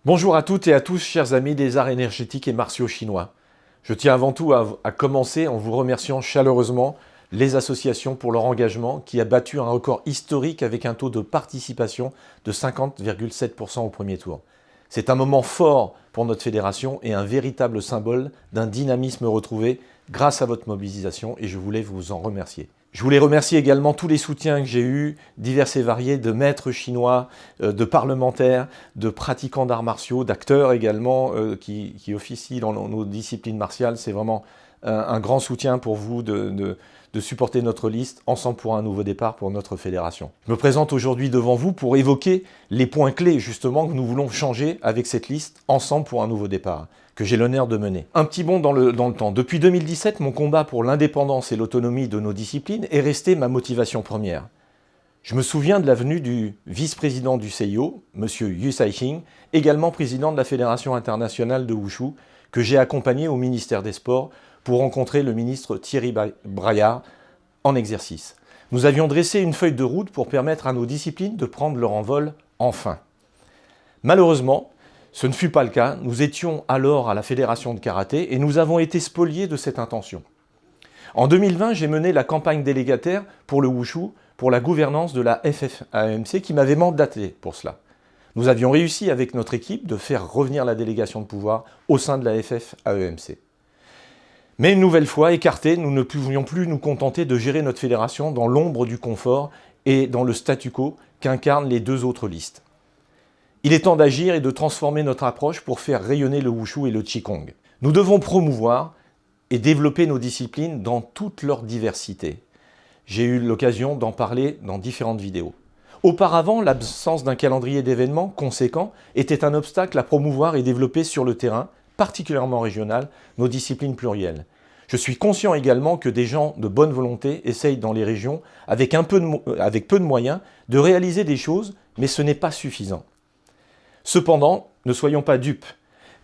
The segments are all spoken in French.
Bonjour à toutes et à tous, chers amis des arts énergétiques et martiaux chinois. Je tiens avant tout à commencer en vous remerciant chaleureusement les associations pour leur engagement qui a battu un record historique avec un taux de participation de 50,7% au premier tour. C'est un moment fort pour notre fédération et un véritable symbole d'un dynamisme retrouvé grâce à votre mobilisation et je voulais vous en remercier. Je voulais remercier également tous les soutiens que j'ai eus, divers et variés, de maîtres chinois, de parlementaires, de pratiquants d'arts martiaux, d'acteurs également qui officient dans nos disciplines martiales. C'est vraiment un grand soutien pour vous de supporter notre liste Ensemble pour un nouveau départ pour notre fédération. Je me présente aujourd'hui devant vous pour évoquer les points clés justement que nous voulons changer avec cette liste Ensemble pour un nouveau départ, que j'ai l'honneur de mener. Un petit bond dans le temps. Depuis 2017, mon combat pour l'indépendance et l'autonomie de nos disciplines est resté ma motivation première. Je me souviens de la venue du vice-président du CIO, M. Yu Saixing, également président de la Fédération internationale de Wushu, que j'ai accompagné au ministère des Sports pour rencontrer le ministre Thierry Braillard en exercice. Nous avions dressé une feuille de route pour permettre à nos disciplines de prendre leur envol enfin. Malheureusement, ce ne fut pas le cas. Nous étions alors à la Fédération de Karaté et nous avons été spoliés de cette intention. En 2020, j'ai mené la campagne délégataire pour le Wushu, pour la gouvernance de la FFAEMC qui m'avait mandaté pour cela. Nous avions réussi avec notre équipe de faire revenir la délégation de pouvoir au sein de la FFAEMC. Mais une nouvelle fois, écartés, nous ne pouvions plus nous contenter de gérer notre fédération dans l'ombre du confort et dans le statu quo qu'incarnent les deux autres listes. Il est temps d'agir et de transformer notre approche pour faire rayonner le Wushu et le Qigong. Nous devons promouvoir et développer nos disciplines dans toute leur diversité. J'ai eu l'occasion d'en parler dans différentes vidéos. Auparavant, l'absence d'un calendrier d'événements conséquent était un obstacle à promouvoir et développer sur le terrain, particulièrement régional, nos disciplines plurielles. Je suis conscient également que des gens de bonne volonté essayent dans les régions, avec peu de moyens, de réaliser des choses, mais ce n'est pas suffisant. Cependant, ne soyons pas dupes.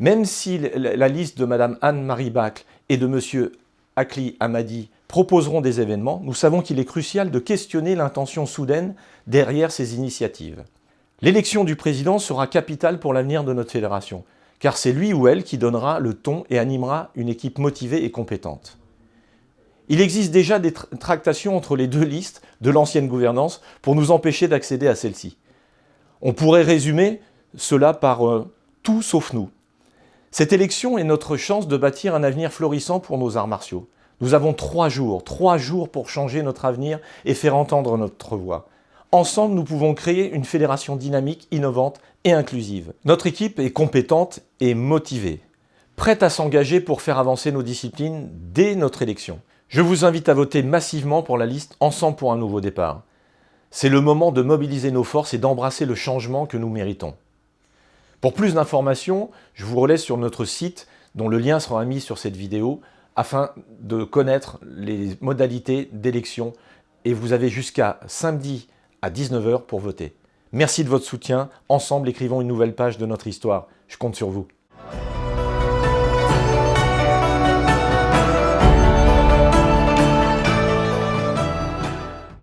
Même si la liste de Mme Anne-Marie Bacle et de M. Akli Hamadi proposeront des événements, nous savons qu'il est crucial de questionner l'intention soudaine derrière ces initiatives. L'élection du président sera capitale pour l'avenir de notre fédération, car c'est lui ou elle qui donnera le ton et animera une équipe motivée et compétente. Il existe déjà des tractations entre les deux listes de l'ancienne gouvernance pour nous empêcher d'accéder à celle-ci. On pourrait résumer cela par tout sauf nous. Cette élection est notre chance de bâtir un avenir florissant pour nos arts martiaux. Nous avons 3 jours pour changer notre avenir et faire entendre notre voix. Ensemble, nous pouvons créer une fédération dynamique, innovante et inclusive. Notre équipe est compétente et motivée, prête à s'engager pour faire avancer nos disciplines dès notre élection. Je vous invite à voter massivement pour la liste Ensemble pour un nouveau départ. C'est le moment de mobiliser nos forces et d'embrasser le changement que nous méritons. Pour plus d'informations, je vous relaisse sur notre site, dont le lien sera mis sur cette vidéo, afin de connaître les modalités d'élection. Et vous avez jusqu'à samedi à 19 h pour voter. Merci de votre soutien. Ensemble, écrivons une nouvelle page de notre histoire. Je compte sur vous.